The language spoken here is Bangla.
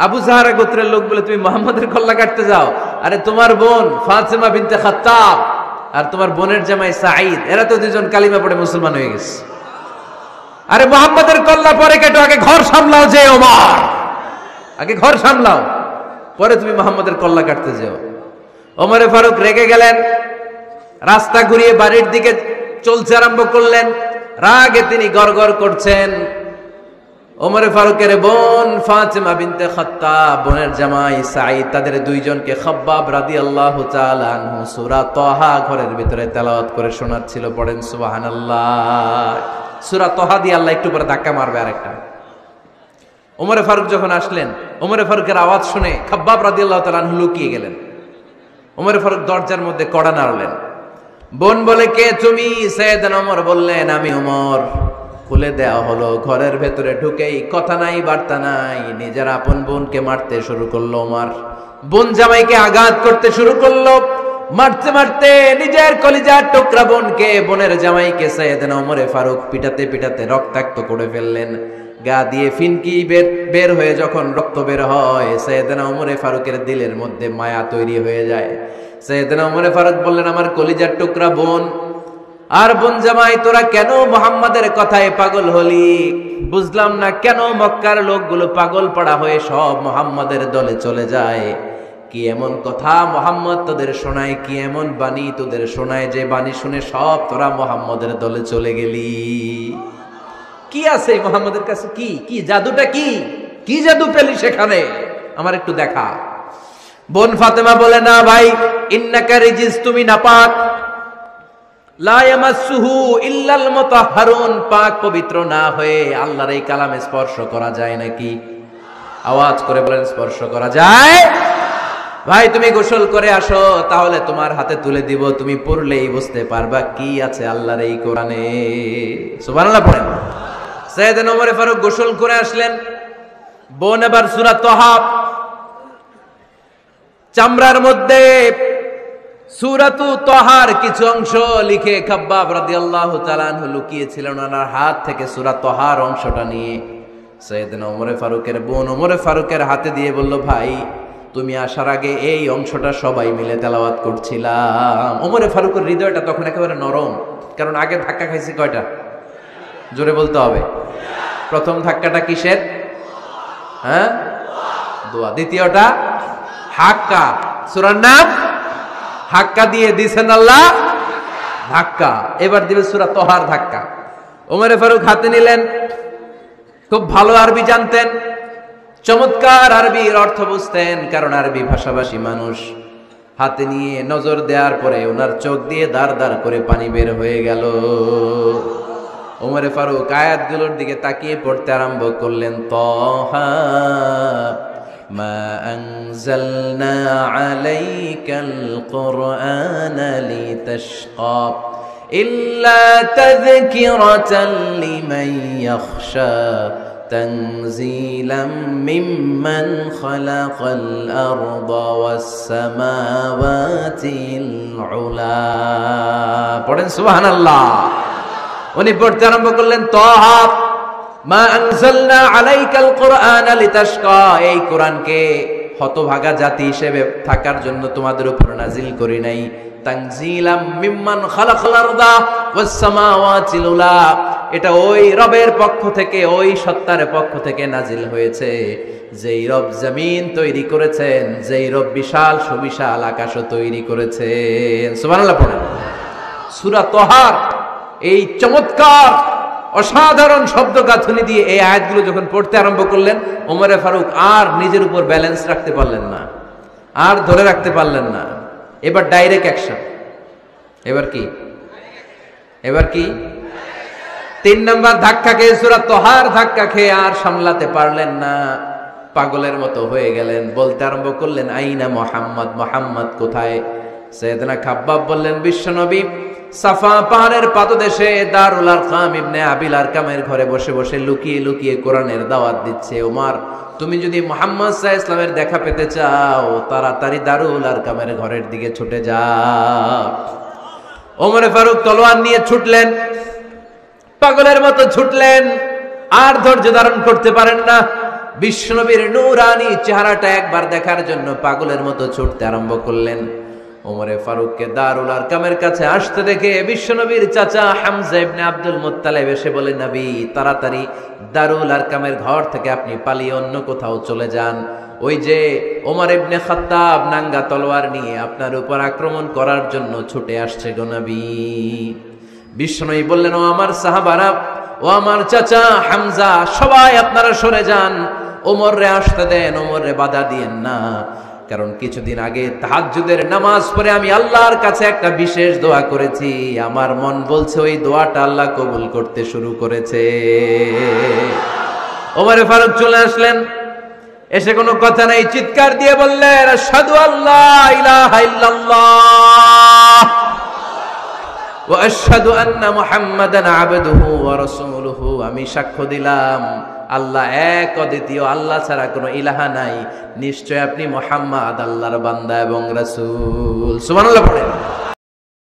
আবু জাহরা গোত্রের লোক বলে তুমি মুহাম্মাদের কল্লা কাটতে যাও? আরে তোমার বোন ফাতেমা বিনতে খাত্তাব আর তোমার বোনের জামাই সাঈদ, এরা তো দুজন কালিমা পড়ে মুসলমান হয়ে গেছে। আরে মুহাম্মাদের কল্লা পরে কেটো, আগে ঘর সামলাও। যে ওমর, আগে ঘর সামলাও, পরে তুমি মুহাম্মাদের কল্লা কাটতে যাও। ওমরে ফারুক রেগে গেলেন, রাস্তা ঘুরিয়ে বাড়ির দিকে চলতে আরম্ভ করলেন। রাগে তিনি গড়গড় করছেন। ওমরে ফারুকের বোন ফাতেমা বিনতে খাত্তাব, বোনের জামাই সাঈদ, তাদের দুইজনকে খাব্বাব রাদিয়াল্লাহু তাআলা আনহু সূরা তাহা ঘরের ভিতরে তেলাওয়াত করে শোনাচ্ছিল। পড়েন সুবহানাল্লাহ। সূরা তাহা দিয়ে আল্লাহ একটু পরে ধাক্কা মারবে আরেকটা। ওমরে ফারুক যখন আসলেন, ওমরে ফারুকের আওয়াজ শুনে খাব্বাব রাদিয়াল্লাহু তাআলা আনহু লুকিয়ে গেলেন। ওমরে ফারুক দরজার মধ্যে কড়া নাড়লেন। বোন বলে, কে তুমি? সাইয়েদনা ওমর বললেন, আমি ওমর। খুলে দেওয়া হলো। ঘরের ভেতরে ঢুকেই কথা নাই বার্তা নাই, নিজের আপন বোনকে মারতে শুরু করলো ওমর। বোন জামাইকে আঘাত করতে শুরু করলো। মারতে মারতে নিজের কলিজার টুকরা বোনকে, বোনের জামাইকে সাইয়েদনা ওমরে ফারুক পিটাতে পিটাতে রক্তাক্ত করে ফেললেন। গা দিয়ে ফিনকি বের হয়ে যখন রক্ত বের হয়, সাইয়েদনা ওমরে ফারুকের দিলের মধ্যে মায়া তৈরি হয়ে যায়। সাইয়েদনা ওমরে ফারুক বললেন, আমার কলিজার টুকরা বোন আর বোন জামাই, তোরা কেন মুহাম্মাদের কথায় পাগল হলি? বুঝলাম না কেন মক্কার লোকগুলো পাগল পাড়া হয়ে সব মুহাম্মাদের দলে চলে যায়। কি এমন কথা মুহাম্মদ তোদের শোনায়, কি এমন বাণী তোদের শোনায় যে বাণী শুনে সব তোরা মুহাম্মাদের দলে চলে গেলি? কি আছে মুহাম্মাদের কাছে? কি কি জাদুটা? কি কি জাদু পেলি সেখানে? আমার একটু দেখা। বোন ফাতেমা বলে, না ভাই, ইন্নাকা রিজিস, তুমি নাপাক। লা ইয়ামাসসুহু ইল্লাল মুতাহহারুন, পাক পবিত্র না হয়ে আল্লাহর এই কালামে স্পর্শ করা যায় নাকি? আওয়াজ করে বলেন, স্পর্শ করা যায়? ভাই তুমি গোসল করে আসো, তাহলে তোমার হাতে তুলে দিব, তুমি পড়লেই বুঝতে পারবা কি আছে আল্লাহর এই কোরআনে। সুবহানাল্লাহ পড়েন। সাইয়েদনা ওমর ফারুক গোসল করে আসলেন। বোন এবার সূরা তাহা চামড়ার মধ্যে সূরাতু তাহার কিছু অংশ লিখে খাব্বাব রাদিয়াল্লাহু তাআলা আনহু লুকিয়েছিলেন। ওনার হাত থেকে সূরা তাহার অংশটা নিয়ে সাইয়েদনা ওমর ফারুকের বোন ওমর ফারুকের হাতে দিয়ে বলল, ভাই তুমি আসার আগে এই অংশটা সবাই মিলে তেলাওয়াত করছিলাম। ওমর ফারুকের হৃদয়টা তখন একেবারে নরম, কারণ আগে ধাক্কা খাইছে কয়টা? জোরে বলতে হবে। প্রথম ধাক্কাটা কিসের? হ্যাঁ, দোয়া। দ্বিতীয়টা হাক্কা, সূরার নাম হাক্কা দিয়ে দিছেন আল্লাহ ধাক্কা। এবার দিবে সূরা তাহার ধাক্কা। ওমর ফারুক হাতে নিলেন। খুব ভালো আরবি জানতেন, চমৎকার আরবির অর্থ বুঝতেন, কারণ আরবি ভাষাভাষী মানুষ। হাতে নিয়ে নজর দেওয়ার পরে ওনার চোখ দিয়ে দাঁড় দাঁড় করে পানি বের হয়ে গেল। ওমর ফারুক আয়াতগুলোর দিকে তাকিয়ে পড়তে আরম্ভ করলেন। তাহা মা আনজালনা আলাইকাল কুরআনা লিতাশকা ইল্লা তাযকিরাতাল লিমান ইয়াখশা তানজিলাম মিম্মান খালাকাল আরদা ওয়াস সামাওয়াতিল উলা। পড়েন সুবহানাল্লাহ। উনি পড়তে আরম্ভ করলেন, তাহা মা আনজালনা আলাইকাল কুরআনা লিতাশকা, এই কোরআনকে হতভাগা জাতি হিসেবে থাকার জন্য তোমাদের উপর নাজিল করি নাই। তানজিলাম মিম্মান খালাকাল আরদা ওয়াস সামাওয়াতিল উলা, এটা ওই রবের পক্ষ থেকে, ওই সত্তার পক্ষ থেকে নাজিল হয়েছে যেই রব জমিন তৈরি করেছেন, যেই রব বিশাল সুবিশাল আকাশও তৈরি করেছেন। সুবহানাল্লাহ পড়েন। সূরা তাহার এই চমৎকার অসাধারণ শব্দ গাঁথনি দিয়ে এই আয়াতগুলো যখন পড়তে আরম্ভ করলেন, ওমর ফারুক আর নিজের উপর ব্যালেন্স রাখতে পারলেন না, আর ধরে রাখতে পারলেন না। এবার ডাইরেক্ট অ্যাকশন। এবার কি? এবার কি? 3 নাম্বার ধাক্কা খেয়ে, সূরা তাহার ধাক্কা খেয়ে আর সামলাতে পারলেন না, পাগলের মতো হয়ে গেলেন। বলতে আরম্ভ করলেন, আইনা মুহাম্মদ, মুহাম্মদ কোথায়? সাইয়েদনা খাব্বাব বললেন, বিশ্বনবী সাফা পাহাড়ের পাদদেশে দারুল আরকাম ইবনে আবিল আরকামের ঘরে বসে বসে লুকিয়ে লুকিয়ে কোরআনের দাওয়াত দিচ্ছে। ওমর, তুমি যদি মুহাম্মদ সাল্লাল্লাহু আলাইহি ওয়াসাল্লামের দেখা পেতে চাও, তাড়াতাড়ি দারুল আরকামের ঘরের দিকে ছুটে যাও। ওমর ফারুক তলোয়ার নিয়ে ছুটলেন, পাগলের মতো ছুটলেন, আর ধৈর্য ধারণ করতে পারেন না। বিশ্বনবীর নূরানি চেহারাটা একবার দেখার জন্য পাগলের মতো ছুটতে আরম্ভ করলেন। ওমরে ফারুককে দারুল আরকামের কাছে আসতে দেখে বিশ্বনবীর চাচা হামজা ইবনে আব্দুল মুত্তালিব এসে বলে, নবী তাড়াতাড়ি দারুল আরকামের ঘর থেকে আপনি পালিয়ে অন্য কোথাও চলে যান। ওই যে ওমর ইবনে খাত্তাব নাঙ্গা তলোয়ার নিয়ে আপনার উপর আক্রমণ করার জন্য ছুটে আসছে গো নবী। বিশ্বনবী বললেন, ও আমার সাহাবারা, ও আমার চাচা হামজা, সবাই আপনারা সরে যান, ওমর রে আসতে দেন, ওমর রে বাধা দিয়েন না। কারণ কিছুদিন আগে তাহাজ্জুদের নামাজ পড়ে আমি আল্লাহর কাছে একটা বিশেষ দোয়া করেছি, আমার মন বলছে ওই দোয়াটা আল্লাহ কবুল করতে শুরু করেছে। ওমরে ফারুক চলে আসলেন, এসে কোনো কথা নাই, চিৎকার দিয়ে বললেন, আশহাদু আল্লা ইলাহা ইল্লাল্লাহ ওয়া আশহাদু আন্না মুহাম্মাদান আবদুহু ওয়া রাসূলুহু। আমি সাক্ষ্য দিলাম আল্লাহ এক, অদ্বিতীয়, আল্লাহ ছাড়া কোনো ইলাহা নাই, নিশ্চয় আপনি মুহাম্মদ আল্লাহর বান্দা এবং রাসূল। সুবহানাল্লাহ পড়েন।